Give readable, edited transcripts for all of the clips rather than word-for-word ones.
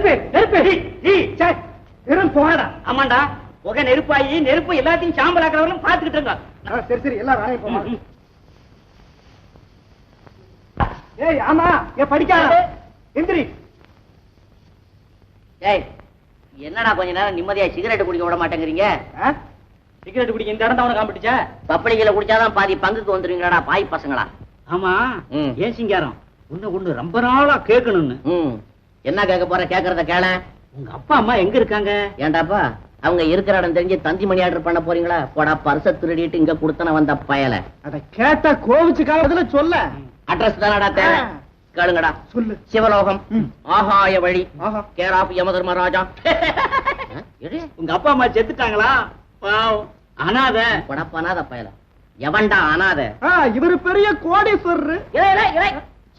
நெருப்பு நெருப்பு வெறும் போகடா. ஆமாண்டா, புகை நெருப்பாயி நெருப்பு எல்லாத்தையும் சாம்பலாக்கிறவங்களும் பாத்துக்கிட்டு இருங்க. சரி சரி, எல்லாரும் போமா. ஏய் ஆமா, ஏன் படிக்காத எந்திரி. ஏய், என்னடா கொஞ்ச நேரம் நிம்மதியா சிகரெட் குடிக்க விட மாட்டேங்கிறீங்க? சிகரெட் குடிக்க இந்த இடம் தான் காம்பிட்டுச்சா? பப்பளிகளை குடிச்சாதான் பாதி பங்குக்கு வந்துருவீங்களாடா பாய் பசங்களா? ஆமா, ஏன் சிங்காரம் ஒண்ணு ரொம்ப நாளா கேட்கணும்னு. என்ன கேட்க போற? கேக்குறத கேள. உங்க அப்பா அம்மா எங்க இருக்காங்க? ஏண்டாப்பா, அவங்க இருக்கிற இடம் தெரிஞ்சு தந்தி மணி ஆர்டர் பண்ண போறீங்களா? போடா, பர்ச திருடிட்டு இங்க கொடுத்தன வந்த பயல. அத கேட்டா கோவிச்சுக்காக சொல்ல. அட்ரஸ் தானடா தேவை, கேளுங்கடா. சொல்லு. சிவலோகம், ஆகாய வழி, கேர் ஆஃப் யமதர்மராஜா. உங்க அப்பா அம்மா செத்துட்டாங்களா? அனாத. அனாத பயல. எவன்டா அனாத? இவரு பெரிய கோடீஸ்வரர்.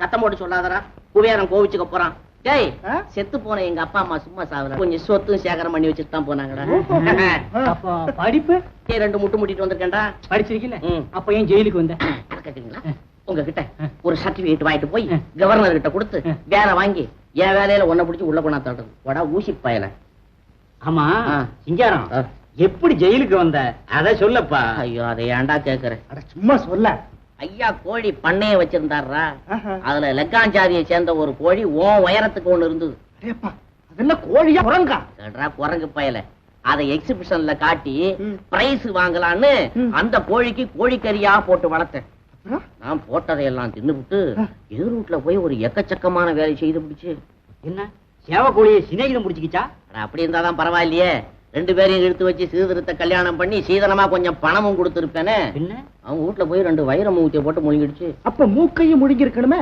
சத்தம் போட்டு சொல்லாதடா, குபேரன் கோவிச்சுக்க போறான். டேய், செத்து போன எங்க அப்பா அம்மா சும்மா சாவல, கொஞ்சம் சொத்தும் சேகரம் பண்ணி வச்சுட்டு தான் போனாங்கடா. படிப்பு 2 முட்டு முட்டிட்டு வந்திருக்கேன்டா. படிச்சிருக்கீங்க? அப்ப ஏன் ஜெயிலுக்கு வந்த? உங்ககிட்ட ஒரு சர்டிபிகேட் வாங்கிட்டு போய் கவர்னர் கிட்ட கொடுத்து வேலை வாங்கி என் வேலையில ஒன்ன பிடிச்சி உள்ள கொண்டா தட்டுறது. போடா ஊசி பயல. ஆமா சிங்காரம், எப்படி ஜெயிலுக்கு வந்த அத சொல்லப்பா. ஐயோ, அதை ஏன்டா கேக்குற? சும்மா சொல்ல. ஐயா கோழி பண்ணைய வச்சிருந்தாரா, அதுல லெக்காஞ்சாதியை சேர்ந்த ஒரு கோழி உயரத்துக்கு ஒண்ணு இருந்தது. அதெல்லாம் கோழியா குரங்கா? குரங்கு பயல. அதை எக்ஸிபிஷன்ல காட்டி பிரைஸ் வாங்கலான்னு அந்த கோழிக்கு கோழிக்கறியா போட்டு வளர்த்தேன். நான் போட்டதையெல்லாம் தின்னுபிட்டு எதிர் வீட்டுல போய் ஒரு எக்கச்சக்கமான வேலை செய்து பிடிச்சு. என்ன சேவ கோழியை சிநேகிதம் முடிச்சுக்கிச்சா? அப்படி இருந்தாதான் பரவாயில்லையே. 2 பேரையும் எடுத்து வச்சு சீதனத்தை கல்யாணம் பண்ணி சீதனமா கொஞ்சம் பணமும் கொடுத்துருப்பேனே. அவங்க வீட்டுல போய் 2 வைர மூத்திய போட்டு முழுங்கிடுச்சு. அப்ப மூக்கையும் முழுங்கி இருக்கணுமே.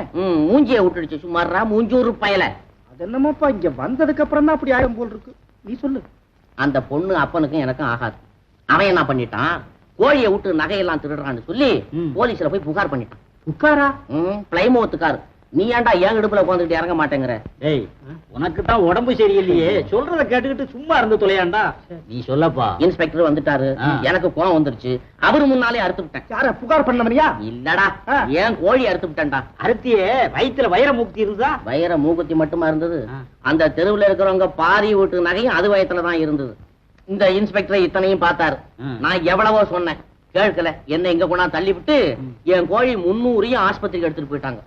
மூஞ்சிய விட்டுடுச்சு. சும்மாறா மூஞ்சூறு பயல. அது என்னமாப்பா, இங்க வந்ததுக்கு அப்புறம் தான் அப்படி ஆயிரம் போல் இருக்கு. நீ சொல்லு. அந்த பொண்ணு அப்பனுக்கும் எனக்கும் ஆகாது. அவன் என்ன பண்ணிட்டான், கோழியை விட்டு நகையெல்லாம் திருடுறான்னு சொல்லி போலீஸ்ல போய் புகார் பண்ணிட்டான். புகாரா? பிளைமோத்துக்காரு. நீ ஏன்டா ஏன் இடுப்புல உட்காந்துட்டு இறங்க மாட்டேங்கிற? ஏய், உனக்கு தான் உடம்பு சரியில்லையே, சொல்றத கேட்டுக்கிட்டு சும்மா இருந்து தொலையாண்டா. நீ சொல்லப்பா. இன்ஸ்பெக்டர் வந்துட்டாரு, எனக்கு கோவம் வந்துருச்சு. அவரு முன்னாலே அறுத்து விட்டேன். யார புகார் பண்ணவனியா? இல்லடா, ஏன் கோழி அறுத்து விட்டேன்டா. அறுத்தியே வயிற்றுல வைர மூக்குத்தி இருந்தா? வைர மூக்குத்தி மட்டுமா இருந்தது? அந்த தெருவுல இருக்கிறவங்க பாரி வீட்டு நகையும் அது வயத்துலதான் இருந்தது. இந்த இன்ஸ்பெக்டர் இத்தனையும் பார்த்தாரு. நான் எவ்வளவோ சொன்னேன், கேட்கல. என்ன இங்க கொண்டா தள்ளி விட்டு என் கோழி 300 ஆஸ்பத்திரிக்கு எடுத்துட்டு போயிட்டாங்க.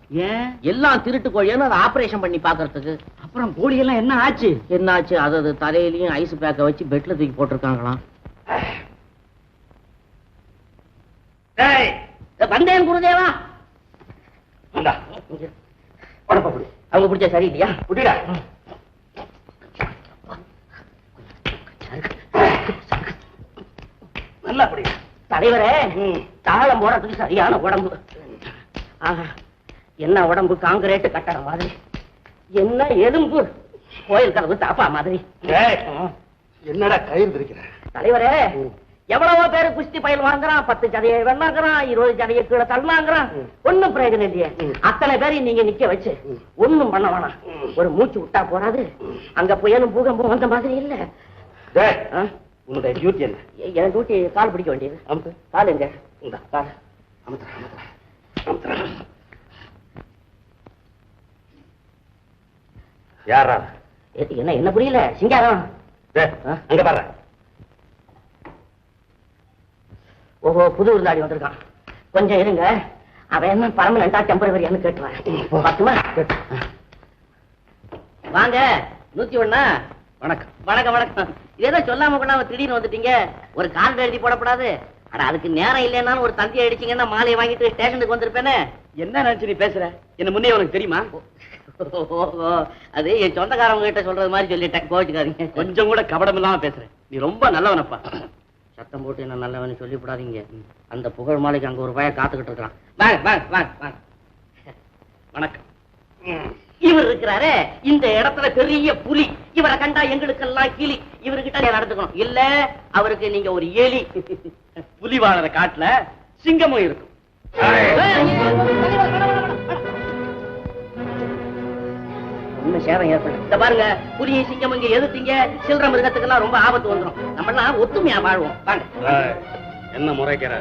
எல்லாம் திருட்டு கோழின்னு அதை ஆபரேஷன் பண்ணி பாக்குறதுக்கு. அப்புறம் கோழி எல்லாம் என்ன ஆச்சு? என்ன ஆச்சு? அது தலையிலயும் ஐஸ் பேக்க வச்சு பெட்ல தூக்கி போட்டிருக்காங்களாம். வந்தேன் குருதேவா. அவங்க பிடிச்ச சரி இல்லையா? புடிடா. நல்லா புடி. தலைவரே, தாளம் போடுறதுக்கு சரியான உடம்பு. என்ன உடம்பு, காங்கிரீட் கட்டடம் மாதிரி. என்ன எலும்பு, கோயில் கதவு தாப்பா மாதிரி. என்னடா கயிறு இருக்கிற? தலைவரே, எவ்வளவோ பேரு குஸ்தி பயில் வாங்குறான், 10 ஜதையை வெண்ணாங்கிறான், 20 ஜதையை கீழே தள்ளாங்கிறான். ஒன்னும் பிரயோஜனம் இல்லையே. அத்தனை பேரையும் நீங்க நிக்க வச்சு ஒண்ணும் பண்ண வேணாம். ஒரு மூச்சு விட்டா போறாது. அங்க புயலும் பூகம்பம் வந்த மாதிரி இல்ல. உன்னுடைய டியூட்டி என்ன? என் டியூட்டி கால் பிடிக்க வேண்டியது. கால் எங்க? கால் யாரா? என்ன என்ன புரியல? சிங்காரம். அங்க பாரு. ஓஹோ, புது விருந்தாடி வந்திருக்கான். கொஞ்சம் இருங்க, அவன் என்ன பர்மனண்டா டெம்பரவரியான்னு கேட்டுவான். பத்துமா? வாங்க 101. வணக்கம். வணக்கம் வணக்கம். ஏதோ சொல்லாம கொண்டாம திடீர்னு வந்துட்டீங்க. ஒரு கார்டு எழுதி போடப்படாது? அட, அதுக்கு நேரம் இல்லைன்னாலும் ஒரு தந்தியை அடிச்சீங்கன்னா மாலையை வாங்கிட்டு ஸ்டேஷனுக்கு வந்திருப்பேனே. என்ன நினைச்சு நீ பேசுற? என்ன முன்னே உனக்கு தெரியுமா? அது என் சொந்தக்காரவங்க கிட்ட சொல்றது மாதிரி சொல்லிட்டேன், கோச்சுக்காதீங்க. கொஞ்சம் கூட கபடம் இல்லாம பேசுறேன். நீ ரொம்ப நல்லவனப்பா. சத்தம் போட்டு என்ன நல்லவனு சொல்லிவிடாதீங்க. அந்த புகழ் மாலைக்கு அங்க ஒரு பையன் காத்துக்கிட்டு இருக்கான். வாங்க வாங்க வாங்க வாங்க. வணக்கம். இவர் இருக்கிறாரே, இந்த இடத்துல பெரிய புலி. இவரை கண்டா எங்களுக்கெல்லாம் கிளி. இவர்கிட்ட நடந்துக்கணும். இல்ல அவருக்கு நீங்க ஒரு எலி. புலி வாழற காட்டுல சிங்கமும் இருக்கும். ஒன்னும் சேதம் ஏற்படும். இந்த பாருங்க, புலி சிங்கம் இங்க எதிர்த்தீங்க, சில்லற மிருகத்துக்கெல்லாம் ரொம்ப ஆபத்து வந்துடும். நம்ம எல்லாம் ஒத்துமையா வாழ்வோம். வாங்க. என்ன முறைக்கிற?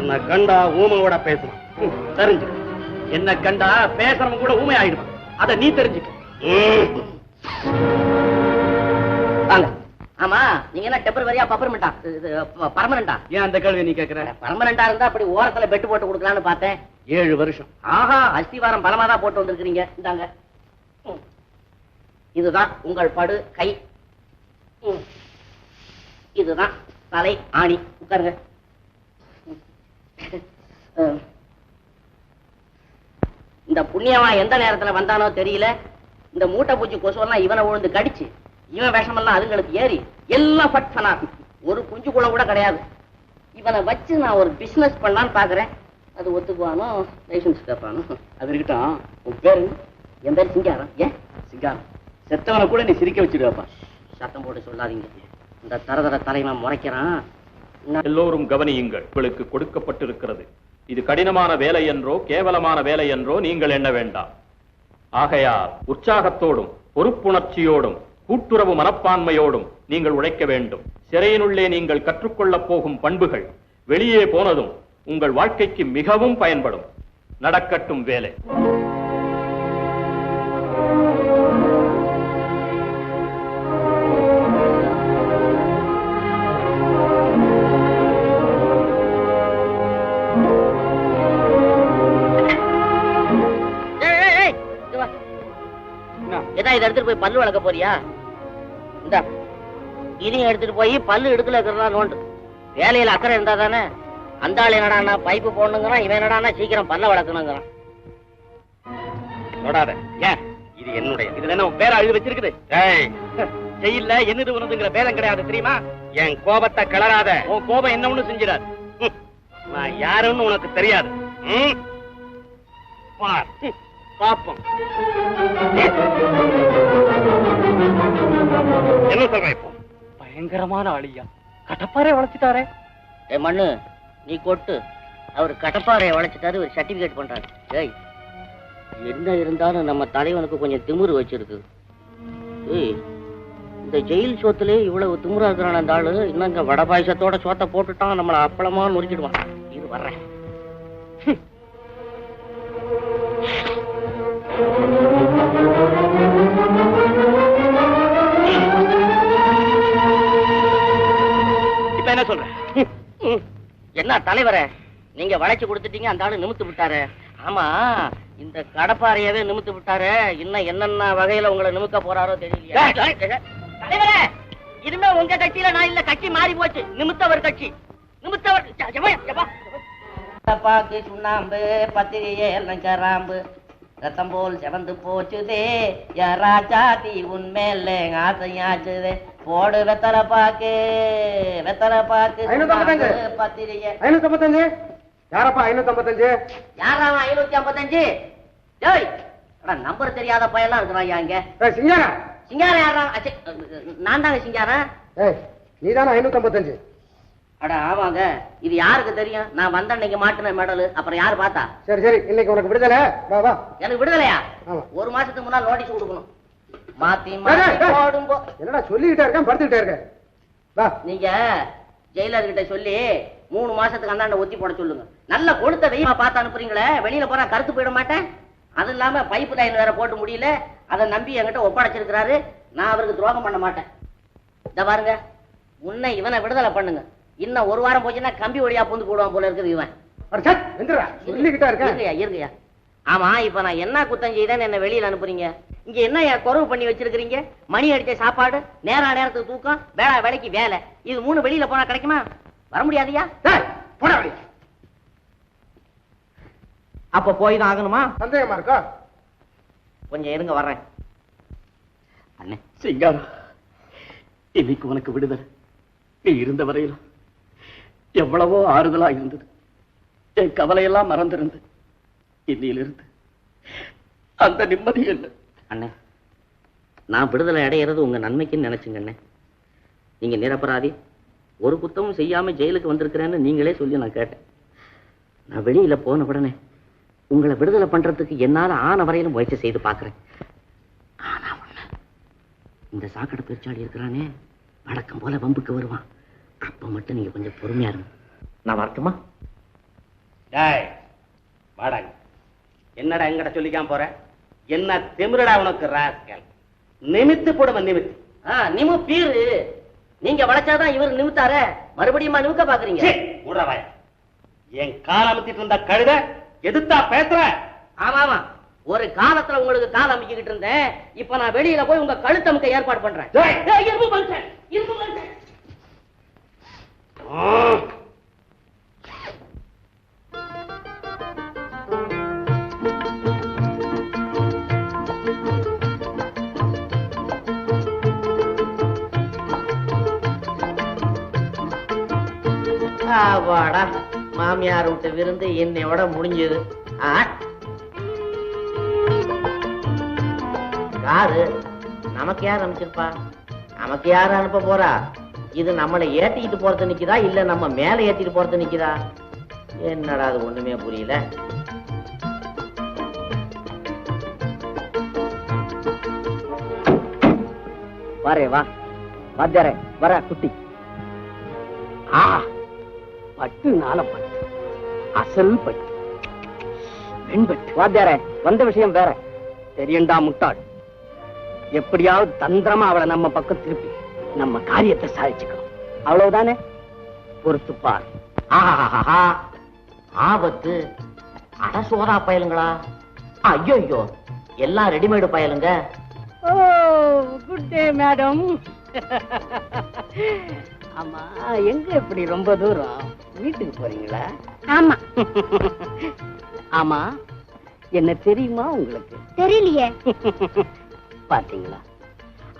என்ன கண்டா ஊமையோட பேசணும். தெரிஞ்சுக்க. என்ன கண்டா பேசுறவங்க கூட ஊமை ஆயிடுவான். அத நீ தெரிஞ்சுக்க. வாங்க. ஆமா, நீங்க என்ன டெம்பரவரியா பர்மனண்டா பர்மனண்டா? ஏன் அந்த கேள்வி நீ கேக்குற? பர்மனண்டா இருந்தா அப்படி ஓரத்துல பெட்டு போட்டு கொடுக்கலான்னு பார்த்தேன். 7 வருஷம். ஆஹா, அஸ்திவாரம் பலமா தான் போட்டு வந்திருக்கிறீங்க. இந்தாங்க. இதுதான் உங்கள் படு கை. இதுதான் தலை ஆணி. உட்காருங்க. இந்த புண்ணியமா எந்த நேரத்துல வந்தானோ தெரியல. இந்த மூட்டை பூச்சி கொசுவெல்லாம் இவனை விழுந்து கடிச்சு, இவன் விஷமெல்லாம் அதுங்களுக்கு ஏறி எல்லாம் பட்சனா. ஒரு குஞ்சு குளம் கூட கிடையாது. இவனை வச்சு நான் ஒரு பிசினஸ் பண்ணலான்னு பாக்குறேன். அது ஒத்துக்குவானோ லைசன்ஸ் கேட்பானோ? அது இருக்கட்டும். உன் பேரு? என் பேர் சிங்காரம். ஏன் சிங்காரம்? செத்தவனை கூட நீ சிரிக்க வச்சிருவாப்பா. சத்தம் போட்டு சொல்லாதீங்க. இந்த தரதர தலைவன் முறைக்கிறான். எல்லோரும் கவனியுங்கள். உங்களுக்கு கொடுக்கப்பட்டிருக்கிறது. இது கடினமான வேலை என்றோ கேவலமான வேலை என்றோ நீங்கள் எண்ண வேண்டாம். ஆகையால் உற்சாகத்தோடும் பொறுப்புணர்ச்சியோடும் கூட்டுறவு மனப்பான்மையோடும் நீங்கள் உழைக்க வேண்டும். சிறையினுள்ளே நீங்கள் கற்றுக்கொள்ளப் போகும் பண்புகள் வெளியே போனதும் உங்கள் வாழ்க்கைக்கு மிகவும் பயன்படும். நடக்கட்டும் வேலை. இதை எடுத்துட்டு போய் பல்லு வளர்க்க போறியா? இந்த இதையும் எடுத்துட்டு போய் பல்லு எடுக்கல இருக்கிறதா நோண்டு. வேலையில அக்கறை இருந்தா தானே. அந்த ஆள் என்னடானா பைப்பு போடணுங்கிறான், இவன் என்னடானா சீக்கிரம் பல்ல வளர்க்கணுங்கிறான். தொடாத. ஏன்? இது என்னுடைய. இதுல என்ன உன் பேரை அழுது வச்சிருக்குது? செய்யல என்னது உனதுங்கிற பேரம் கிடையாது தெரியுமா? என் கோபத்தை கிளறாத. உன் கோபம் என்ன ஒண்ணு செஞ்சிடாது. நான் யாருன்னு உனக்கு தெரியாது. பாப்போம். என்ன சொல்ற இப்போ? பயங்கரமான ஆளியா. கடப்பாறை வளைச்சிட்டாரே. ஏ மண்ணு, நீ கொட்டு. அவர் கடப்பாறையை வளைச்சிட்டாரு, ஒரு சர்டிபிகேட் பண்றாரு. ஏய், என்ன இருந்தாலும் நம்ம தலைவனுக்கு கொஞ்சம் திமிரு வச்சிருக்கு. ஏய், இந்த ஜெயில் சோத்துலயே இவ்வளவு திமிரா இருக்கிறான் அந்த ஆளு. இன்னும் இங்க வட பாயசத்தோட சோத்தை போட்டுட்டான், நம்மளை அப்பளமா நொறுக்கிடுவான். இது வர்றேன். இப்ப என்ன சொல்ற? என்ன தலைவரே, நீங்க வளைச்சு கொடுத்துட்டீங்க, அந்த ஆளு நிமித்து விட்டாரு. ஆமா, இந்த கடப்பாறையவே நிமித்து விட்டாரு. இன்னும் என்னென்ன வகையில உங்களை நிமிக்க போறாரோ தெரியலையா? தலைவரே, இனிமே உங்க கட்சியில நான் இல்ல, கட்சி மாறி போச்சு. நிமித்தவர் கட்சி. நிமித்தவர் பாக்கு சுண்ணாம்பு பத்திரியே லஞ்சராம்பு ரத்தம் போல் செவந்து போச்சுதே. யாராச்சாத்தி உன்மேல ஆசையாச்சுதே. போடு வெத்தலை பாக்கு, வெத்தலை பாக்கு பத்திரிகை. 555. யாரப்பா 555? யாரா 555? ஏய், நம்பர் தெரியாத பையெல்லாம் இருக்கிறான் இங்க. சிங்காரா? சிங்காரம் யாரா? நான் தாங்க சிங்காரம். நீதானே 555? அட ஆமாங்க. இது யாருக்கு தெரியும்? நான் வந்த அன்னைக்கு மாட்டின மெடல். அப்புறம் யாரு பார்த்தா? சரி சரி, இன்னைக்கு உனக்கு விடுதலை. வா வா. எனக்கு விடுதலையா? ஒரு மாசத்துக்கு முன்னாள் நோட்டீஸ் கொடுக்கணும். மாத்தி மாத்தி போடும்போ. என்னடா சொல்லிக்கிட்டே இருக்கேன், படுத்துக்கிட்டே இருக்கேன். வா. நீங்க ஜெயிலர் கிட்ட சொல்லி 3 மாசத்துக்கு அந்தாண்ட ஒத்தி போட சொல்லுங்க. நல்ல கொளுத்த வெயிமா பார்த்து அனுப்புறீங்களே, வெளியில போனா கருத்து போயிட மாட்டேன். அது இல்லாம பைப்பு லைன் வேற போட்டு முடியல. அதை நம்பி என்கிட்ட ஒப்படைச்சிருக்கிறாரு. நான் அவருக்கு துரோகம் பண்ண மாட்டேன். இத பாருங்க, முன்ன இவனை விடுதலை பண்ணுங்க. இன்னும் ஒரு வாரம் போச்சுன்னா கம்பி வழியா புந்து போடுவான் போல இருக்குது இவன். சொல்லிக்கிட்டே இருக்கேன். இருங்கயா. ஆமா, இப்ப நான் என்ன குத்தம் செய்தேன்னு என்ன வெளியில அனுப்புறீங்க? இங்க என்ன குறவு பண்ணி வச்சிருக்கீங்க? மணி அடிச்ச சாப்பாடு, நேரத்துக்கு தூக்கம், வேலை வேலைக்கு வேலை. இது 3 வெளியில போனா கிடைக்குமா? வர முடியாதியா? அப்ப போய் தான் ஆகணுமா? சந்தேகமா இருக்கா? கொஞ்சம் இருங்க, வர்றேன். அண்ணே சிங்காரம், இன்னைக்கு உனக்கு விடுதலை. நீ இருந்த வரையில எவ்வளவோ ஆறுதலா இருந்தது. என் கவலையெல்லாம் மறந்திருந்து இன்னிலிருந்து அந்த நிம்மதி இல்லை. அண்ணே, நான் விடுதலை அடையிறது உங்க நன்மைக்குன்னு நினைச்சுங்க அண்ணே. நீங்க நிரபராதி, ஒரு குத்தமும் செய்யாம ஜெயிலுக்கு வந்திருக்கிறேன்னு நீங்களே சொல்லி நான் கேட்டேன். நான் வெளியில போன உடனே உங்களை விடுதலை பண்றதுக்கு என்னால ஆன வரையிலும் முயற்சி செய்து பாக்குறேன். ஆனா ஒண்ணு, இந்த சாக்கடை பெருச்சாடி இருக்கிறானே, வழக்கம் போல வம்புக்கு வருவான். அப்ப மட்டும் நீங்க கொஞ்சம் பொறுமையா இருங்க. நான் வரட்டுமா? வாடாங்க. என்னடா எங்கட சொல்லிக்காம போற? என்ன திமிரடா உனக்கு ராஸ்கல்? நிமித்து போடுவன் நிமித்து. நிமு பீரு நீங்க வளைச்சாதான் இவர் நிமித்தார மறுபடியும் நிமிக்க பாக்குறீங்க. உடவாய என் கால அமுத்திட்டு இருந்த கழுத எதுத்தா பேசுற? ஆமா ஆமா, ஒரு காலத்துல உங்களுக்கு கால் அமைக்கிட்டு இருந்தேன். இப்ப நான் வெளியில போய் உங்க கழுத்தமுக்க ஏற்பாடு பண்றேன். இரும்பு மனுஷன், இரும்பு மனுஷன். வாடா, மாமியார் விட்டு விருந்து என்னையோட முடிஞ்சது. யாரு நமக்கு யார் அனுப்பிச்சிருப்பா? நமக்கு யாரு அனுப்ப போறா? இது நம்மளை ஏத்திக்கிட்டு போறது நிக்குதா இல்ல நம்ம மேல ஏத்திட்டு போறது நிக்குதா? என்னடா அது ஒண்ணுமே புரியல. வரே வா வாத்தியாரே, வர குட்டி. பட்டு நாள பட்டு, அசல் பட்டு, வெண்பட்டு. வாத்தியாரே, வந்த விஷயம் வேற. தெரியண்டா முட்டாள். எப்படியாவது தந்திரமா அவளை நம்ம பக்கம் திருப்பி நம்ம காரியத்தை சாதிச்சுக்கணும். அவ்வளவுதானே? பொறுத்து பார். ஆபத்து. அடசோதா பயலுங்களா? ஐயோ, எல்லாம் ரெடிமேடு பயலுங்க. Good day madam. ஆமா, எங்க இப்படி ரொம்ப தூரம்? வீட்டுக்கு போறீங்களா? ஆமா. ஆமா, என்ன தெரியுமா உங்களுக்கு? தெரியலையே. பாத்தீங்களா?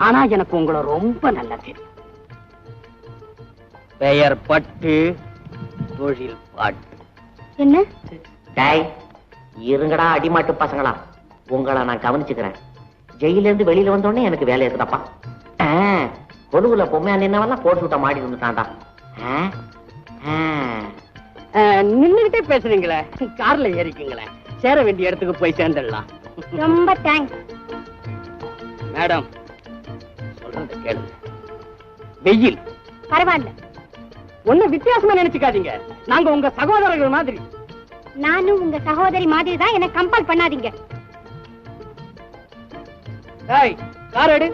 ஆனா எனக்கு உங்களை ரொம்ப நல்லா தெரியும். பெயர் பட்டு, தொழில் பாட்டு. என்ன? டாய், இருங்கடா அடிமாட்டு பசங்களா, உங்களை நான் கவனிச்சுக்கிறேன். ஜெயில இருந்து வெளியில வந்தோடனே எனக்கு வேலை இருக்குதாப்பா. கொழுகுல பொம்மையா நின்னவெல்லாம் போட்டு விட்ட மாடி வந்துட்டான்டா. நின்னுகிட்டே பேசுறீங்களே, கார்ல ஏறிக்குங்களேன், சேர வேண்டிய இடத்துக்கு போய் சேர்ந்துடலாம். ரொம்ப தேங்க்ஸ். மேடம், சொல்றத கேளுங்க. வெயில் பரவாயில்ல. ஒன்னும் வித்தியாசமா நினைச்சுக்காதீங்க. நாங்க உங்க சகோதரர்கள் மாதிரி. நானும் உங்க சகோதரி மாதிரி தான். என்ன கம்பல் பண்ணாதீங்க. டேய், கார் எடு.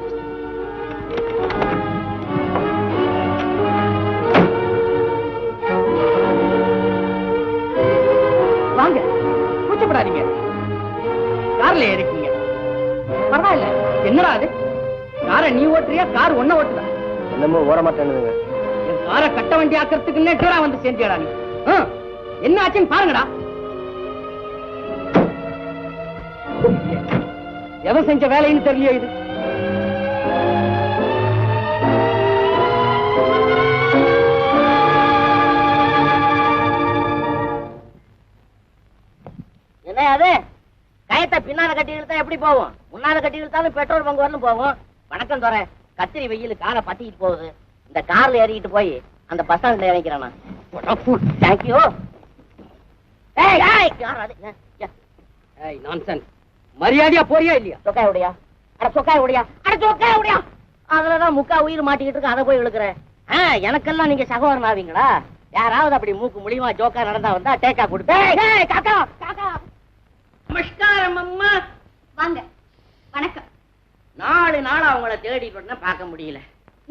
வாங்க, கூச்சப்படாதீங்க. கார்ல ஏறிக்கீங்க. பரவாயில்ல. என்னடா அது? காரை நீ ஓட்டுறியா, கார் ஒன்ன ஓட்டுதா? என்னமோ ஓட மாட்டேன்னுங்க. என் காரை கட்ட வண்டி ஆக்கிறதுக்கு நேற்றா வந்து சேர்ந்தியாடா நீ? என்ன ஆச்சுன்னு பாருங்கடா. எவன் செஞ்ச வேலைன்னு தெரியல இது. என்ன அது? கயத்தை பின்னால கட்டி இழுத்தா எப்படி போவோம்? முன்னால கட்டி இழுத்தாலும் பெட்ரோல் பங்கு வரலும் போவோம். வணக்கம் தோற. கத்திரி வெயில் காலை பத்திக்கிட்டு போகுது. இந்த கார்ல ஏறிக்கிட்டு போய் அந்த பஸ் ஸ்டாண்ட்ல இறங்கிறானா? தேங்க்யூ. மரியாதையா போறியா இல்லையா? சொக்காய உடையா? அட சொக்காய உடையா? அட சொக்காய உடையா? அதுலதான் முக்கா உயிர் மாட்டிக்கிட்டு இருக்கு. அதை போய் இழுக்கிறேன். எனக்கெல்லாம் நீங்க சகோதரன் ஆவீங்களா? யாராவது அப்படி மூக்கு முடியுமா ஜோக்கா நடந்தா வந்தா டேக்கா கொடுப்பேன். காக்கா காக்கா. நமஸ்காரம் அம்மா. வாங்க. வணக்கம். 4 நாள் அவங்கள தேடிட்டு பார்க்க முடியல.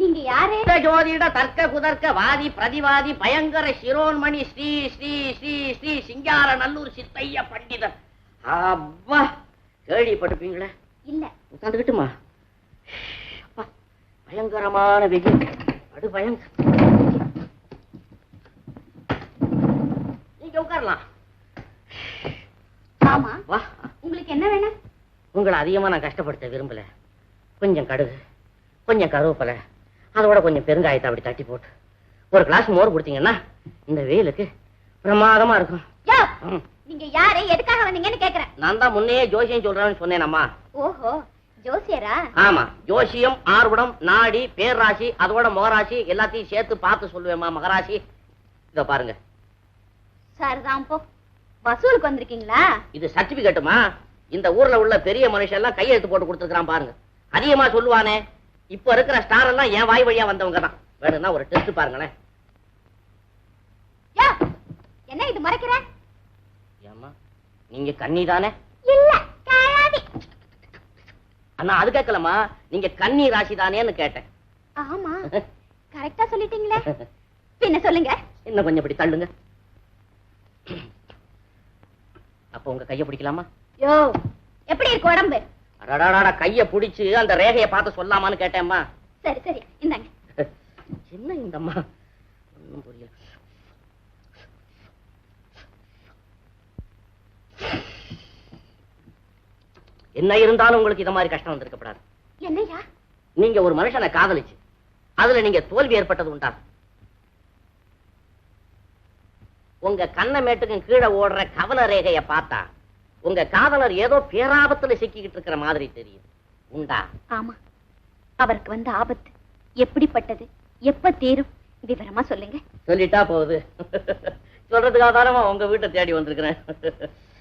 நீங்க யாரு? ஜோதிட தர்க்க குதர்க்க வாதி பிரதிவாதி பயங்கர சிரோன்மணி ஸ்ரீ ஸ்ரீ ஸ்ரீ ஸ்ரீ சிங்கார நல்லூர் சித்தைய பண்டிதர். அப்பா, கேள்விப்பட்டிருப்பீங்களே? இல்ல. உட்காந்துக்கிட்டுமா? பயங்கரமான வெயில். அடு பயங்கர. நீங்க உட்காரலாம். ஆமா, வா. உங்களுக்கு என்ன வேணும்? உங்களை அதிகமா நான் கஷ்டப்படுத்த விரும்பல. கொஞ்சம் கடுகு, கொஞ்சம் கருவேப்பிலை, அதோட கொஞ்சம் பெருங்காயத்தை அப்படி தட்டி போட்டு ஒரு கிளாஸ் மோர் கொடுத்தீங்கன்னா இந்த வெயிலுக்கு பிரமாதமா இருக்கும். நீங்க யாரு, எதுக்காக வந்தீங்கன்னு கேக்குறேன். நான் தான் முன்னையே ஜோசியம் சொல்றேன்னு சொன்னேனம்மா. ஓஹோ, ஜோசியரா? ஆமா, ஜோசியம், ஆர்வடம், நாடி, பேர்ராசி, அதோட முகராசி எல்லாத்தையும் சேர்த்து பார்த்து சொல்லுவேம்மா. மகராசி இத பாருங்க. சரிதான். போ, வசூலுக்கு வந்திருக்கீங்களா? இது சர்டிபிகேட்டுமா. இந்த ஊர்ல உள்ள பெரிய மனுஷன் எல்லாம் கையெழுத்து போட்டு கொடுத்துருக்கான் பாருங்க. அதிகமா சொல்லுவானே, இப்ப இருக்கிற ஸ்டார் எல்லாம் என் வாய் வழியா வந்தவங்க தான். வேணும்னா ஒரு டெஸ்ட் பாருங்களேன். என்ன இது மறைக்கிற? ஏம்மா, நீங்க கன்னி தானே? இல்ல, காயாதி. அண்ணா அது கேட்கலமா, நீங்க கன்னி ராசி தானேன்னு கேட்டேன். ஆமா கரெக்டா சொல்லிட்டீங்களே. பின்ன சொல்லுங்க. இன்னும் கொஞ்சம் இப்படி தள்ளுங்க. அப்ப உங்க கைய பிடிக்கலாமா? யோ எப்படி இருக்கு உடம்பு? அடடா, கைய பிடிச்சு அந்த ரேகையை பார்த்து சொல்லாமான்னு கேட்டேம்மா. சரி சரி இந்தாங்க. என்ன இந்தம்மா ஒண்ணும் புரியல. என்ன இருந்தாலும் உங்களுக்கு இத மாதிரி கஷ்டம் வந்திருக்கப்படாது. என்னையா? நீங்க ஒரு மனுஷனை காதலிச்சு அதுல நீங்க தோல்வி ஏற்பட்டது உண்டா? உங்க கண்ணமேட்டுக்கும் கீழே ஓடுற கவன ரேகைய பார்த்தா உங்க காதலர் ஏதோ பேராபத்துல சிக்கிக்கிட்டு இருக்கிற மாதிரி தெரியும். உண்டா? ஆமா, அவருக்கு வந்த ஆபத்து எப்படிப்பட்டது, எப்ப தீரும், விவரமா சொல்லுங்க. சொல்லிட்டா போகுது. சொல்றதுக்காக தானமா உங்க வீட்டை தேடி வந்திருக்கிறேன்.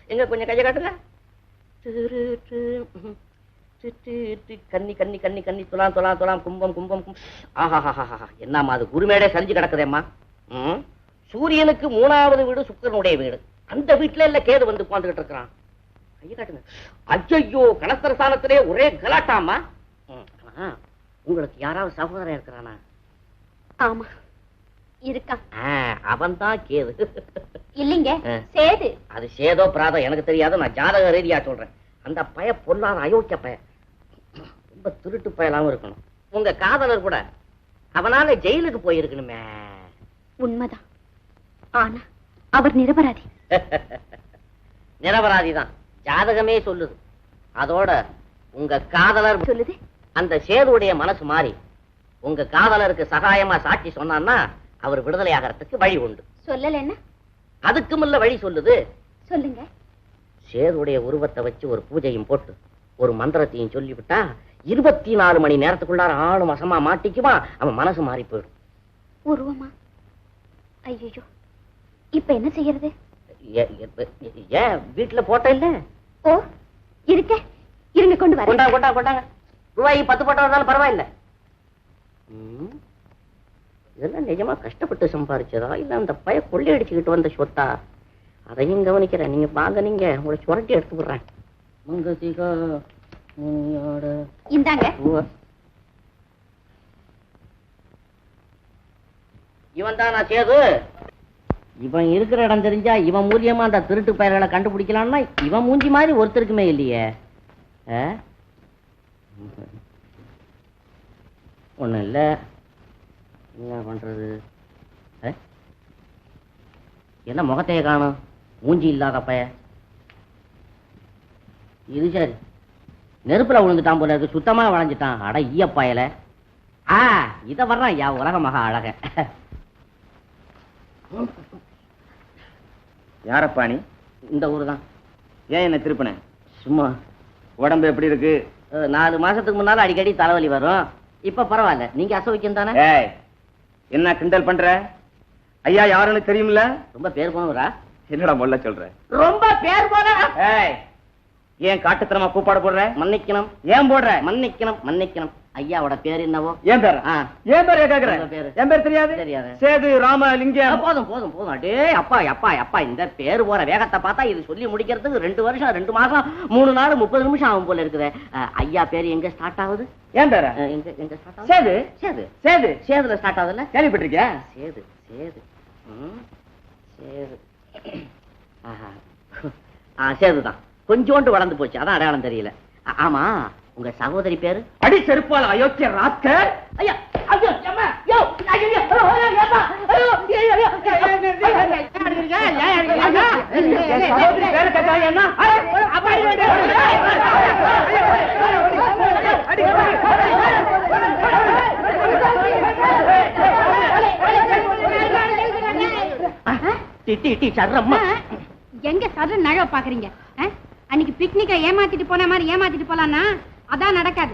எங்க கொஞ்சம் கைய காட்டுங்க. கன்னி கன்னி கன்னி கன்னி துலாம் துலாம் துலாம் கும்பம் கும்பம். ஆஹா, என்னம்மா அது குருமேடே சரிஞ்சு கிடக்குதேம்மா. சூரியனுக்கு 3வது வீடு சுக்கிரனுடைய வீடு. அந்த வீட்டுல இல்ல கேது வந்து உட்கார்ந்துகிட்டு இருக்கிறான். கைய காட்டுங்க. ஐயோ, கலஸ்தரஸ்தானத்திலே ஒரே கலாட்டாமா. உங்களுக்கு யாராவது சகோதரன் இருக்கிறானா? ஆமா இருக்கான். அவன் தான் கேது. இல்லைங்க சேது. அது சேதோ பிராதம் எனக்கு தெரியாது, நான் ஜாதக ரீதியா சொல்றேன். அந்த பய பொல்லாத அயோக்கிய பய, ரொம்ப திருட்டு பயலாவும் இருக்கணும். உங்க காதலர் கூட அவனால ஜெயிலுக்கு போயிருக்கணுமே. உண்மைதான், ஆனா அவர் நிரபராதி. நிரபராதிதான் ஜாதகமே சொல்லுது. அதோட உங்க காதலர் சொல்லுது அந்த சேதுடைய மனசு மாறி உங்க காதலருக்கு சகாயமா சாட்சி சொன்னான்னா அவர் விடுதலை ஆகிறதுக்கு வழி உண்டு. சொல்லலன்னா அதுக்கும் இல்ல வழி சொல்லுது. சொல்லுங்க. சேதுடைய உருவத்தை வச்சு ஒரு பூஜையும் போட்டு ஒரு மந்திரத்தையும் சொல்லிவிட்டா 24 மணி நேரத்துக்குள்ளார 6 மாசமா மாட்டிக்குமா, அவன் மனசு மாறி போயிடும். உருவமா? ஐயோ, இப்ப என்ன செய்யறது? ஏன் வீட்டுல போட்ட இல்ல? ஓ இருக்க, இருங்க கொண்டு வர. கொண்டாங்க. ரூபாய் 10 போட்டா இருந்தாலும் பரவாயில்ல. இதெல்லாம் நிஜமா கஷ்டப்பட்டு சம்பாரிச்சதா இல்ல அந்த பய கொள்ளையடிச்சுக்கிட்டு வந்த சொத்தா? அதையும் கவனிக்கிறேன். நீங்க வாங்க, நீங்க உங்களை சுரட்டி எடுத்து விடுறேன். இந்தாங்க. இவன் தான் நான் சேது. இவன் இருக்கிற இடம் தெரிஞ்சா இவன் மூலியமா அந்த திருட்டு பயல்களை கண்டுபிடிக்கலாம்னா இவன் மூஞ்சி மாதிரி ஒருத்தருக்குமே இல்லையே. ஒண்ணும் இல்ல, என்ன பண்றது? என்ன முகத்தைய காணும், மூஞ்சி இல்லாத பய. இது சரி, நெருப்புல விழுந்துட்டான் போல இருக்கு, சுத்தமா வளைஞ்சிட்டான். அட ஈயப்பாயல. இத வர்றான் யா உலக மகா அழக. யாரப்பா நீ? இந்த ஊரு தான். ஏன் என்ன திருப்பின? சும்மா. உடம்பு எப்படி இருக்கு? 4 மாசத்துக்கு முன்னால அடிக்கடி தலைவலி வரும். இப்ப பரவாயில்ல. நீங்க அசௌக்கியம் தானே? ஏய், என்ன கிண்டல் பண்ற? ஐயா யாருன்னு தெரியுமில்ல? ரொம்ப பேர் போனவரா? என்னடா மொல்ல சொல்ற? ரொம்ப பேர் போன. ஏய், ஏன் காட்டுத்தனமா கூப்பாடு போடுற? மன்னிக்கணும். ஏன் போடுற? மன்னிக்கணும். ஐயாவோட பேர் என்னவோ? ஏன் பேர்? ஏன் பேர் கேக்குறேன்? என் பேர் தெரியாது? தெரியாது. சேது ராமலிங்கம். போதும். அடே அப்பா, இந்த பேர் போற வேகத்தை பார்த்தா இது சொல்லி முடிக்கிறதுக்கு 2 வருஷம் 2 மாசம் 3 நாள் 30 நிமிஷம் ஆகும் போல இருக்குது. ஐயா பேர் எங்க ஸ்டார்ட் ஆகுது? ஏன் பேர? எங்க ஸ்டார்ட் ஆகுது? சேது. சேது. சேது. சேதுல ஸ்டார்ட் ஆகுதுல்ல? கேள்விப்பட்டிருக்கியா? சேது. சேதுதான். கொஞ்சோண்டு வளர்ந்து போச்சு, அதான் அடையாளம் தெரியல. ஆமா, உங்க சகோதரி பேரு? அடி செருப்பால் அயோக்கிய ராஸ்கல். ஐயா, ஐயோ, அம்மா, யோ, ஐயோ, ஏப்பா, ஐயோ, சகோதரி பேரு கேட்டாங்க என்ன? எங்க சதுர நழ பாக்குறீங்க? அன்னைக்கு பிக்னிக்க ஏமாத்திட்டு போன மாதிரி ஏமாத்திட்டு போலான்னா அதான் நடக்காது.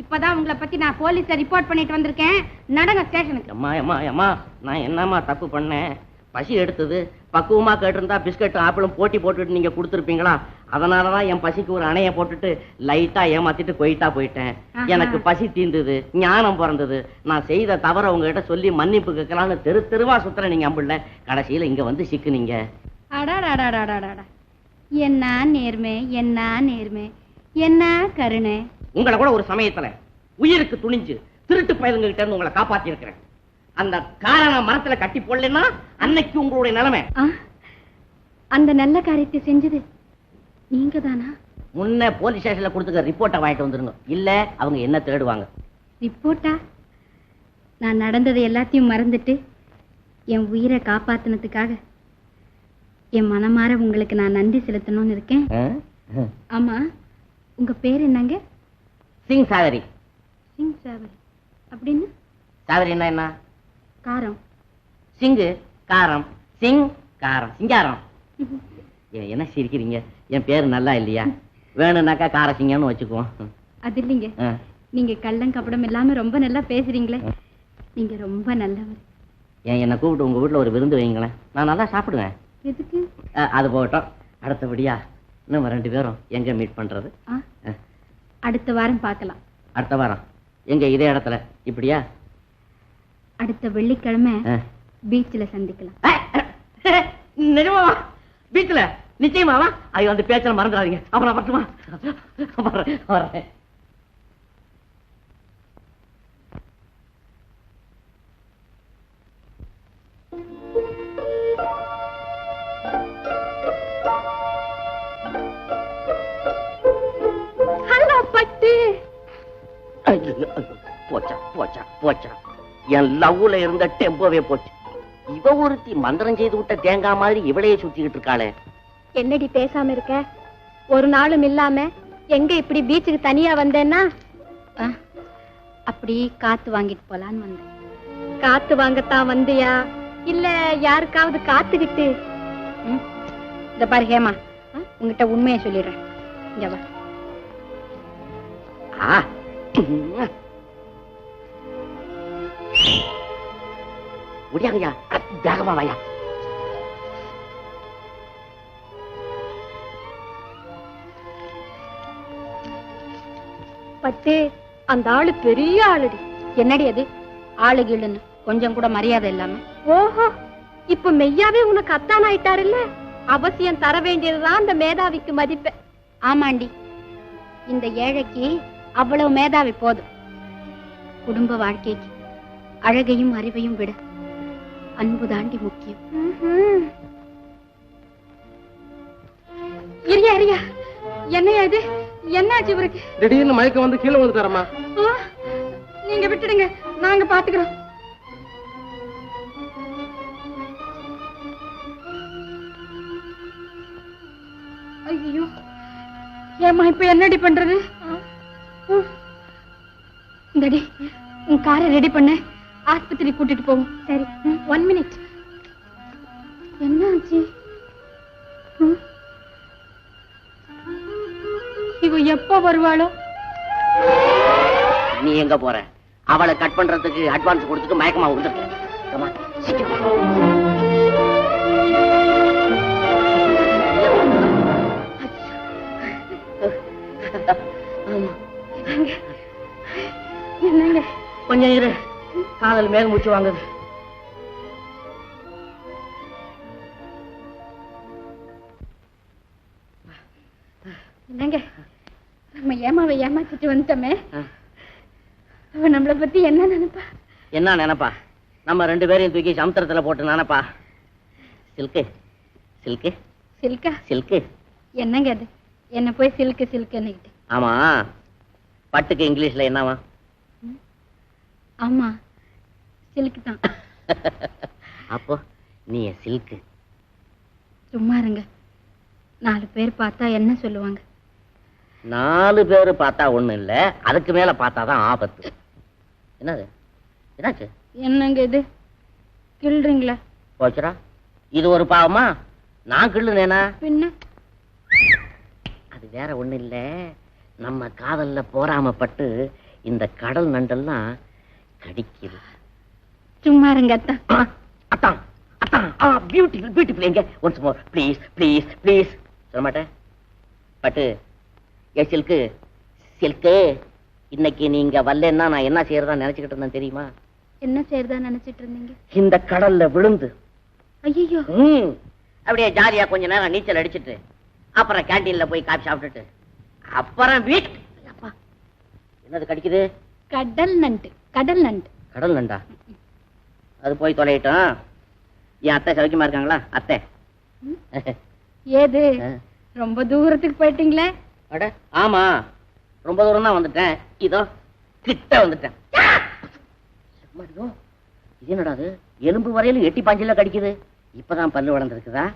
இப்பதான் உங்களை பத்தி நான் போலீஸ்ல ரிப்போர்ட் பண்ணிட்டு வந்திருக்கேன். நடங்க ஸ்டேஷனுக்கு. அம்மா, நான் என்னம்மா தப்பு பண்ணேன்? பசி எடுத்தது. பக்குவமா கேட்டிருந்தா பிஸ்கட் ஆப்பிளும் போட்டி போட்டுட்டு நீங்க கொடுத்துருப்பீங்களா? அதனாலதான் என் பசிக்கு ஒரு அணைய போட்டுட்டு லைட்டா ஏமாத்திட்டு போயிட்டேன். எனக்கு பசி தீர்ந்தது, ஞானம் பிறந்தது. நான் செய்த தவற உங்ககிட்ட சொல்லி மன்னிப்பு கேட்கலான்னு தெருவா சுத்துற நீங்க அம்பிள்ள கடைசியில இங்க வந்து சிக்குனீங்க. அடாடாடாடாடாடா, என்ன நேர்மை, என்ன கருணை. உங்களை கூட ஒரு சமயத்துல உயிருக்கு துணிஞ்சு திருட்டு பயலுங்க கிட்ட இருந்து உங்களை காப்பாத்தி இருக்கிறேன். அந்த காரண மரத்துல கட்டி போடலன்னா அன்னைக்கு உங்களுடைய நிலைமை. அந்த நல்ல காரியத்தை செஞ்சது நீங்க தானா? முன்ன போலீஸ் ஸ்டேஷன்ல கொடுத்துக்க ரிப்போர்ட்டை வாங்கிட்டு வந்துருங்க, இல்ல அவங்க என்ன தேடுவாங்க. ரிப்போர்ட்டா? நான் நடந்ததை எல்லாத்தையும் மறந்துட்டு என் உயிரை காப்பாத்தினதுக்காக என் மனமாற உங்களுக்கு நான் நன்றி செலுத்தணும்னு இருக்கேன். ஆமா, உங்க பேர் என்னங்க? சிங் சாவரி. சிங் சாவரி அப்படின்னு? சாவரி என்ன? காரம். சிங்கு காரம், சிங் காரம், சிங்காரம். என்ன சிரிக்கிறீங்க? என் பேரு நல்லா இல்லையா? வேணும்னாக்கா கார சிங்கம்னு வச்சுக்குவோம். அது இல்லைங்க, நீங்க கள்ளம் கப்படம் இல்லாம ரொம்ப நல்லா பேசுறீங்களே, நீங்க ரொம்ப நல்லவர். என்ன கூப்பிட்டு உங்க வீட்டுல ஒரு விருந்து வைங்களேன், நான் நல்லா சாப்பிடுவேன். எதுக்கு? அது போகட்டும். அடுத்தபடியா நம்ம 2 பேரும் எங்க மீட் பண்றது? அடுத்த வாரம் பார்க்கலாம். அடுத்த வாரம் எங்க? இதே இடத்துல இப்படியா? அடுத்த வெள்ளிக்கிழமை பீச்ல சந்திக்கலாம். நிஜமாவா? பீச்ல? நிச்சயமாவா? ஐயோ, அந்த பேச்சல மறந்துடாதீங்க. அப்புறம் பட்டுமா வர்றேன். போச்சா போச்சா போச்சா, என் லவ்ல இருந்த டெம்போவே போச்சு. இவ ஒருத்தி மந்திரம் செய்து விட்ட தேங்காய் மாதிரி இவளையே சுத்திக்கிட்டு இருக்காளே. என்னடி பேசாம இருக்க? ஒரு நாளும் இல்லாம எங்க இப்படி பீச்சுக்கு தனியா வந்தேன்னா? அப்படி காத்து வாங்கிட்டு போலான்னு வந்தேன். காத்து வாங்கத்தான் வந்தியா, இல்ல யாருக்காவது காத்துக்கிட்டு? இந்த பாரு ஹேமா, உங்ககிட்ட உண்மையை சொல்லிடுறேன். இங்க வா. முடியாங்கய்யா, வேகமா வாயா. பட்டு, அந்த ஆளு பெரிய ஆளுடி. என்னடி அது ஆளு கீழுன்னு கொஞ்சம் கூட மரியாதை இல்லாம? ஓஹோ, இப்ப மெய்யாவே உனக்கு அத்தான் ஆயிட்டாரு இல்ல? அவசியம் தர வேண்டியதுதான் அந்த மேதாவிக்கு மதிப்பு. ஆமாண்டி, இந்த ஏழைக்கு அவ்வளவு மேதாவி போதும். குடும்ப வாழ்க்கைக்கு அழகையும் அறிவையும் விட அன்பு தாண்டி முக்கியம். இரியா இரியா, என்னையா இது? என்னாச்சு இவருக்கு? திடீர்னு மயக்கம் வந்து கீழே வந்து தரமா? நீங்க விட்டுடுங்க, நாங்க பாத்துக்கிறோம். ஐயோ, ஏமா இப்ப என்னடி பண்றது? இந்தடி, உன் காரை ரெடி பண்ண, ஆஸ்பத்திரி கூட்டிட்டு போவோம். சரி, 1 minute. என்ன ஆச்சு? இவ எப்ப வருவாளோ? நீ எங்க போற? அவளை கட் பண்றதுக்கு அட்வான்ஸ் கொடுத்துட்டு மயக்கமா விழுந்துட்டேன். என்னங்க கொஞ்சம் இரு, காதல் மேல் மூச்சு வாங்குது. என்னங்க, நம்ம ஏமாவை ஏமாத்திட்டு வந்துட்டோமே, அவ நம்மளை பத்தி என்ன நினைப்பா? என்ன நினைப்பா? நம்ம 2 பேரையும் தூக்கி சமுத்திரத்துல போட்டு நினைப்பா. சில்கு சில்கு சில்கா? சில்கு என்னங்க அது? என்ன போய் சில்கு சில்குன்னு? ஆமா, பட்டுக்கு இங்கிலீஷ்ல என்னவா? ஆமா, சில்க் தான். அப்போ நீ சில்கு. சும்மா இருங்க, 4 பேர் பார்த்தா என்ன சொல்லுவாங்க? 4 பேர் பார்த்தா ஒண்ணு இல்ல, அதுக்கு மேல பார்த்தாதான் ஆபத்து. என்னது? என்னாச்சு? என்னங்க இது, கிள்றீங்களா? போச்சுரா, இது ஒரு பாவமா? நான் கிள்ளுனேனா? பின்ன அது வேற ஒண்ணு இல்ல, நம்ம காதல்ல போராமப்பட்டு இந்த கடல் நண்டெல்லாம் கடிக்குது. சும்மா இருங்க அத்தான். அத்தான் அத்தான், பியூட்டிஃபுல் பியூட்டிஃபுல். எங்க once more please please please. சொல்ல மாட்டேன். பட்டு, ஏ சில்கு சில்கு, இன்னைக்கு நீங்க வரலன்னா நான் என்ன செய்யறதா நினைச்சுக்கிட்டு இருந்தேன் தெரியுமா? என்ன செய்யறதா நினைச்சிட்டு இருந்தீங்க? இந்த கடல்ல விழுந்து ஐயோ, அப்படியே ஜாலியா கொஞ்ச நேரம் நீச்சல் அடிச்சுட்டு அப்புறம் கேண்டீன்ல போய் காப்பி சாப்பிட்டுட்டு அப்புறம் வீட்டுக்கு என்னது கடிக்குது? கடல் நண்டு. கடல் நண்டு. கடல் நண்டா? அது போய் தொலையிட்டோம். என் அத்தை சௌக்கியமா இருக்காங்களா? அத்தை ஏது ரொம்ப தூரத்துக்கு போயிட்டீங்களே? அட ஆமா, ரொம்ப தூரம் தான் வந்துட்டேன். இதோ கிட்ட வந்துட்டேன். இது என்னடா அது? எலும்பு வரையிலும் எட்டி பாஞ்சில கடிக்குது. இப்பதான் பல்லு வளர்ந்துருக்குதா?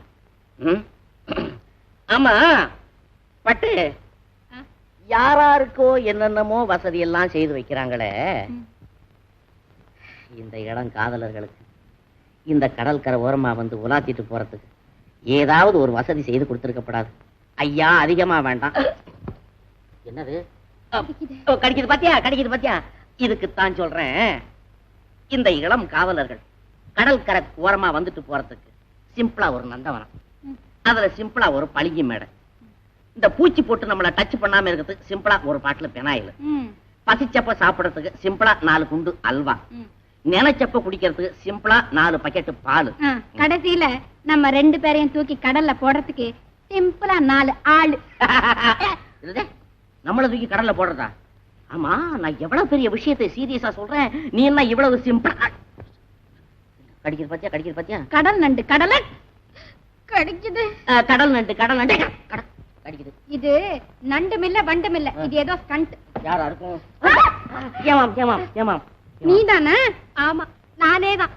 ஆமா பட்டு, யாராருக்கோ என்னென்னமோ வசதி எல்லாம் செய்து வைக்கிறாங்களே, இந்த இடம் காதலர்களுக்கு இந்த கடற்கரை ஓரமா வந்து உலாத்திட்டு போறதுக்கு ஏதாவது ஒரு வசதி செய்து கொடுத்திருக்கப்படாது? ஐயா அதிகமா வேண்டாம். என்னது கடிக்குது பாத்தியா? கடிக்குது பாத்தியா? இதுக்குத்தான் சொல்றேன், இந்த இளம் காவலர்கள் கடற்கரை ஓரமா வந்துட்டு போறதுக்கு சிம்பிளா ஒரு நந்தவனம், அதுல சிம்பிளா ஒரு பளிங்கு மேடை, இந்த பூச்சி போட்டு நம்மள டச் பண்ணாம இருக்கிறதுக்கு சிம்பிளா ஒரு பாட்டுல பெனாயில், பசிச்சப்ப சாப்பிடறதுக்கு சிம்பிளா 4 குண்டு அல்வா, நினைச்சப்ப குடிக்கிறதுக்கு சிம்பிளா 4 பக்கெட் பால், கடைசியில நம்ம 2 பேரையும் தூக்கி கடல்ல போடுறதுக்கு சிம்பிளா 4 ஆளு. நம்மள தூக்கி கடல்ல போடுறதா? ஆமா, நான் எவ்வளவு பெரிய விஷயத்தை சீரியஸா சொல்றேன், நீ என்ன இவ்வளவு சிம்பிளா? கடிக்கிற பாத்தியா? கடிக்கிற பாத்தியா? கடல் நண்டு. கடல கடிக்குது. கடல் நண்டு. கடல் நண்டு கடிக்குது. இது நண்டும் இல்ல வண்டும் இல்ல, இது ஏதோ ஸ்டண்ட். யாரா இருக்கும்? ஏமாம் ஏமாம் ஏமாம். நீதானே? ஆமா நானே தான்.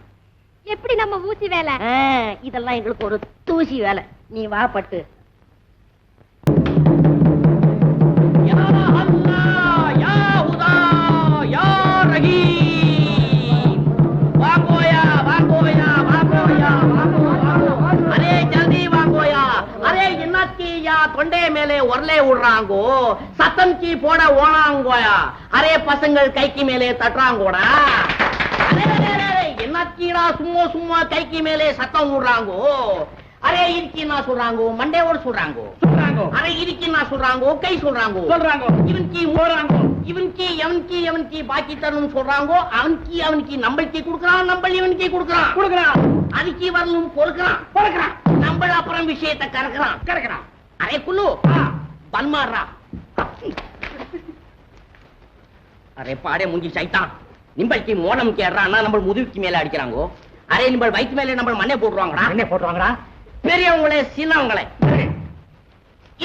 எப்படி நம்ம ஊசி வேலை? இதெல்லாம் எங்களுக்கு ஒரு தூசி வேலை. நீ வா பட்டு. தொண்டை மேலே உரலே விடுறாங்கோ, சத்தம் கீ போட ஓனாங்கோயா, அரே பசங்கள் கைக்கு மேலே தட்டுறாங்கோடா. என்னக்கீடா சும்மா சும்மா கைக்கு மேலே சத்தம் விடுறாங்கோ, அரே இருக்கா சொல்றாங்கோ, மண்டேவோட சொல்றாங்கோ, அரே இருக்கா சொல்றாங்கோ, கை சொல்றாங்கோ, இவன்கி ஓடுறாங்கோ, இவன்கி எவன்கி எவன்கி பாக்கி தரணும் சொல்றாங்கோ, அவன்கி நம்மளுக்கு கொடுக்கறான், நம்ம இவனுக்கு கொடுக்கறான், அதுக்கு வரணும் பொறுக்கிறான், நம்ம அப்புறம் விஷயத்தை கறக்குறான். அரே குல்லு பன் மாறா. அரே பாடே முஞ்சி சைத்தான், நிம்பளுக்கு மோனம் கேடுறான்னா நம்ம முதுகுக்கு மேல அடிக்கிறாங்கோ, அரே நிம்பள் வயிற்று மேல நம்ம மண்ணை போட்டுருவாங்கடா. பெரியவங்களே சின்னவங்களே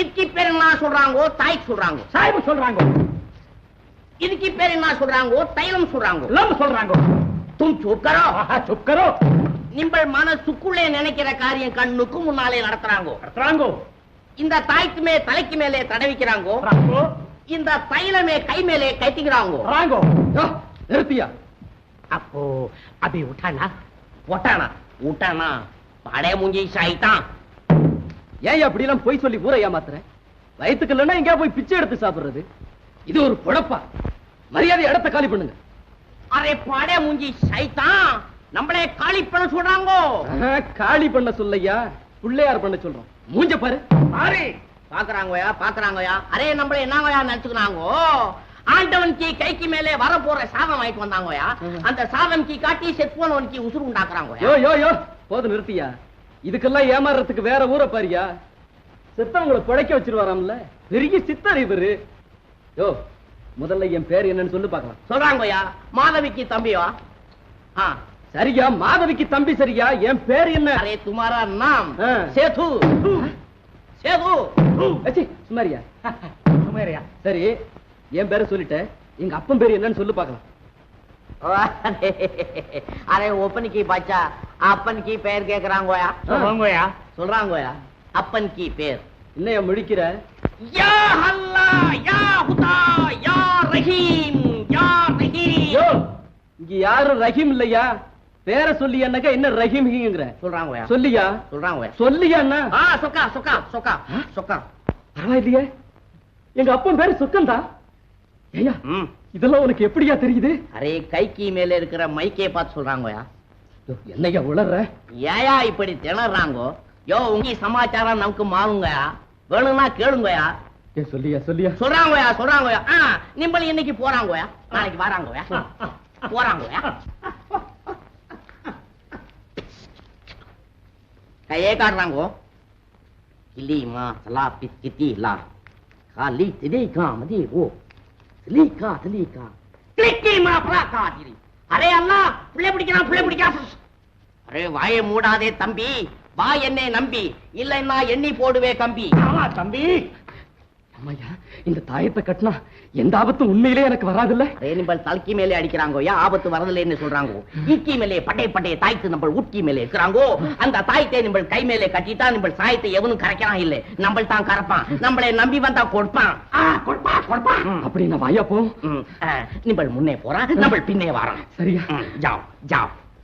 இதுக்கு பேர் என்ன சொல்றாங்கோ? தாய் சொல்றாங்கோ, சாய்பு சொல்றாங்கோ. இதுக்கு பேர் என்ன சொல்றாங்கோ? தைலம் சொல்றாங்கோ. தும் சுப் கரோ. நிம்பள் மனசுக்குள்ளே நினைக்கிற காரியம் கண்ணுக்கு முன்னாலே நடத்துறாங்கோ. இந்த தாய்க்கு மேலே தலைக்கு மேலே தடவிக்கிறாங்கோ, இந்த தைலமே கை மேலே கைட்டிக்கிறாங்கோ. நிறுத்தியா? அப்போ அபி உட்டானா படைய முஞ்சி சாய்த்தான். ஏன் அப்படி எல்லாம் போய் சொல்லி ஊரை ஏமாத்துற? வயிற்றுக்கு இல்லைன்னா எங்கேயா போய் பிச்சை எடுத்து சாப்பிடுறது? இது ஒரு பொழப்பா? மரியாதை இடத்தை காலி பண்ணுங்க. அரே படைய முஞ்சி சாய்த்தான், நம்மளே காலி பண்ண சொல்றாங்கோ. காலி பண்ண சொல்லையா, பிள்ளையார் பண்ண சொல்றோம். மூஞ்ச பாரு. பாக்குறாங்கயா. அரே நம்மள என்னங்கயா நினைச்சுக்கிறாங்கோ, ஆண்டவன் கீ கைக்கு மேலே வர போற சாதம் வாங்கிட்டு வந்தாங்கயா, அந்த சாதம் கீ காட்டி செத்போனவன் கீ உசுறு உண்டாக்குறாங்கயா. யோ போது நிறுத்தியா? இதுக்கெல்லாம் ஏமாறதுக்கு வேற ஊரை பாரியா? செத்தவங்களை பிழைக்க வச்சிருவாராம்ல, பெரிய சித்தர் இவரு. யோ முதல்ல என் பேர் என்னன்னு சொல்லு பாக்கலாம். சொல்றாங்கயா, மாதவிக்கு தம்பியா? சரியா, மாதவிக்கு தம்பி சரியா? என் பேர் என்ன? அரே துமாரா நாம் சேது. சுமாரியா? சரி, என் பேரை சொல்லிட்டேன், எங்க அப்பன் பேர் என்னன்னு சொல்லு பாக்கலாம். அரே ஒப்பனுக்கு பாச்சா அப்பன் கி பேர் கேக்குறாங்கோயா. சொல்றாங்கோயா அப்பன் கி பேர். என்னையா முடிக்கிற? யா அல்லாஹ், யா ஹுதா, யா ரஹீம், யா ரஹீம். இங்க யாரும் ரஹீம் இல்லையா? பேரை சொல்லி என்னக்கா என்ன ரஹீம்ங்கிற? சொல்றாங்கோயா. சொல்லியா? சொல்லியா அண்ணா? சொக்கா. பரவாயில்லையே, எங்க அப்பன் பேரு சொக்கந்தா. ஐயா இதெல்லாம் உனக்கு எப்படியா தெரியுது? அரே கைக்கு மேல இருக்கிற மைக்கே பார்த்து சொல்றாங்கோயா. என்னையா உளற? ஏயா இப்படி திணறாங்கோ? யோ உங்க சமாச்சாரம் நமக்கு மாறுங்கயா, வேணும்னா கேளுங்கயா. சொல்லியா? சொல்றாங்கோயா. நிம்பளி இன்னைக்கு போறாங்கோயா, நாளைக்கு வராங்கோயா, போறாங்கோயா. கையே காட்டுறாங்கோ. கிளிமா சலா பிஸ்கிட்டி லா காலி திதே காமதி ஓ லீக்கா லீக்கா கிளிக்கி மாப்ளா காதிரி. அரே அண்ணா பிள்ளை பிடிக்கிறான். அரே வாயை மூடாதே தம்பி, வா என்னை நம்பி, இல்லைன்னா எண்ணி போடுவே கம்பி. தம்பி அம்மையா, இந்த தாயத்தை கட்டினா எந்த ஆபத்தும் உண்மையிலே எனக்கு வராதுல்ல? அரே நிம்பள் தலைக்கு மேலே அடிக்கிறாங்கோ, ஏன் ஆபத்து வரதில்லைன்னு சொல்றாங்கோ. ஈக்கி மேலே பட்டை தாய்த்து நம்ம ஊட்டி மேலே இருக்கிறாங்கோ. அந்த தாயத்தை நிம்பள் கை மேலே கட்டிட்டா நிம்பள் சாயத்தை எவனும் கரைக்கிறான் இல்லை, நம்மள் தான் கறப்பான். நம்மளை நம்பி வந்தா கொடுப்பான். அப்படி நான் வாயா போ. நிம்பள் முன்னே போறான், நம்ம பின்னே வரான். சரியா? ஜாவ் ஜாவ்.